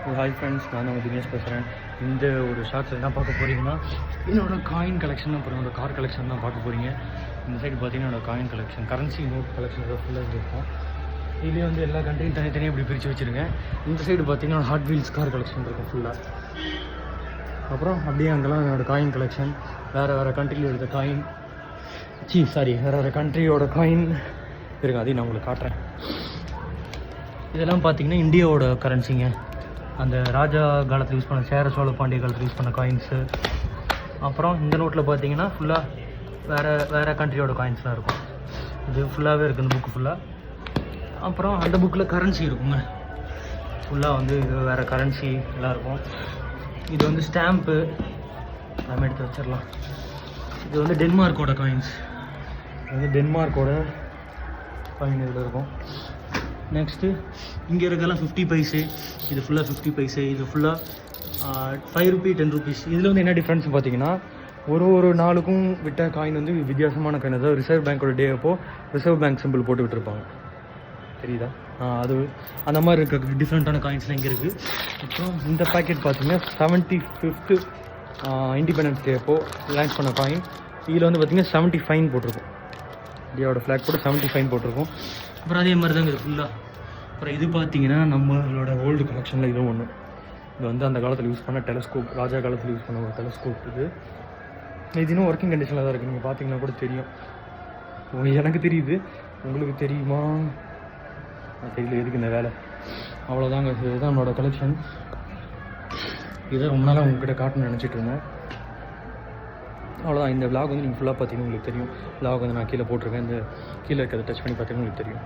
Hi friends, நான் உங்கள் தினேஷ் பேசுகிறேன். இந்த ஒரு ஷார்ட்ஸில் என்ன பார்க்க போகிறீங்கன்னா, என்னோடய காயின் கலெக்ஷன், அப்புறம் என்னோடய கார் கலெக்ஷன் தான் பார்க்க போகிறீங்க. இந்த சைடு பார்த்தீங்கன்னா என்னோடய coin collection, currency note collection ஃபுல்லாக இருக்கும். இதுலேயே வந்து எல்லா கண்ட்ரியும் தனித்தனியாக இப்படி பிரித்து வச்சுருக்கேன். இந்த சைடு பார்த்தீங்கன்னா ஹாட் வீல்ஸ் கார் கலெக்ஷன் இருக்கும் ஃபுல்லாக. அப்புறம் அப்படியே அங்கெல்லாம் என்னோடய காயின் கலெக்ஷன், வேறு கண்ட்ரியில் எடுத்த காயின், வேறு கண்ட்ரியோட காயின் இருக்குது. அதையும் நான் உங்களுக்கு காட்டுறேன். இதெல்லாம் பார்த்தீங்கன்னா இந்தியாவோட கரன்சிங்க. அந்த ராஜா காலத்தில் யூஸ் பண்ண, சேர சோழ பாண்டிய காலத்தில் யூஸ் பண்ண காயின்ஸு. அப்புறம் இந்த நோட்டில் பார்த்தீங்கன்னா ஃபுல்லாக வேறு கண்ட்ரியோட காயின்ஸ்லாம் இருக்கும். இது ஃபுல்லாகவே இருக்குது இந்த புக்கு ஃபுல்லாக. அப்புறம் அந்த புக்கில் கரன்சி இருக்குங்க. ஃபுல்லாக வந்து இது வேறு கரன்சி எல்லாம் இருக்கும். இது வந்து ஸ்டாம்ப்பு நம்ம எடுத்து வச்சிடலாம். இது வந்து டென்மார்க்கோட காயின்ஸ். இது வந்து டென்மார்க்கோட காயின் இதில் இருக்கும். நெக்ஸ்ட்டு இங்கே இருக்கலாம் 50 பைசே. இது ஃபுல்லாக 50 பைசே. இது ஃபுல்லாக 5 ரூபி 10 ருபீஸ். இதில் வந்து என்ன டிஃப்ரென்ஸ் பார்த்தீங்கன்னா, ஒரு நாளுக்கும் விட்ட காயின் வந்து வித்தியாசமான காயின். அதாவது ரிசர்வ் பேங்க்கோட டே அப்போ ரிசர்வ் பேங்க் சிம்பிள் போட்டு விட்டுருப்பாங்க, தெரியுதா? அது அந்த மாதிரி இருக்க டிஃப்ரெண்ட்டான காயின்ஸ்லாம் இங்கே இருக்குது. அப்புறம் இந்த பேக்கெட் பார்த்தீங்கன்னா 75th இண்டிபெண்டன்ஸ் டே அப்போது லான்ச் பண்ண காயின். இதில் வந்து பார்த்திங்கன்னா 75 போட்டிருக்கும். இந்தியாவோட ஃப்ளாக் போட்டு 75 போட்டிருக்கும். அப்புறம் அதே மாதிரி தாங்க இது ஃபுல்லாக. அப்புறம் இது பார்த்தீங்கன்னா நம்மளோட ஓல்டு கலெக்ஷனில் இதுவும் ஒன்று. இது வந்து அந்த காலத்தில் யூஸ் பண்ண டெலஸ்கோப், ராஜா காலத்தில் யூஸ் பண்ண ஒரு டெலஸ்கோப். இது இன்னும் ஒர்க்கிங் கண்டிஷனில் தான் இருக்குது. நீங்கள் பார்த்தீங்கன்னா கூட தெரியும். எனக்கு தெரியுது, உங்களுக்கு தெரியுமா தெரியல. எதுக்கு இந்த வேலை? அவ்வளோதாங்க. இதுதான் என்னோடய கலெக்ஷன். இதை ரொம்ப நாளாக உங்கள்கிட்ட காட்டணும்னு நினச்சிட்டு இருந்தேன். அவ்வளோதான். இந்த விளாக் வந்து நீங்கள் ஃபுல்லாக பார்த்தீங்கன்னா உங்களுக்கு தெரியும். விளாக் வந்து நான் கீழே போட்டிருக்கேன். இந்த கீழே இருக்கிறத டச் பண்ணி பார்த்தீங்கன்னா உங்களுக்கு தெரியும்.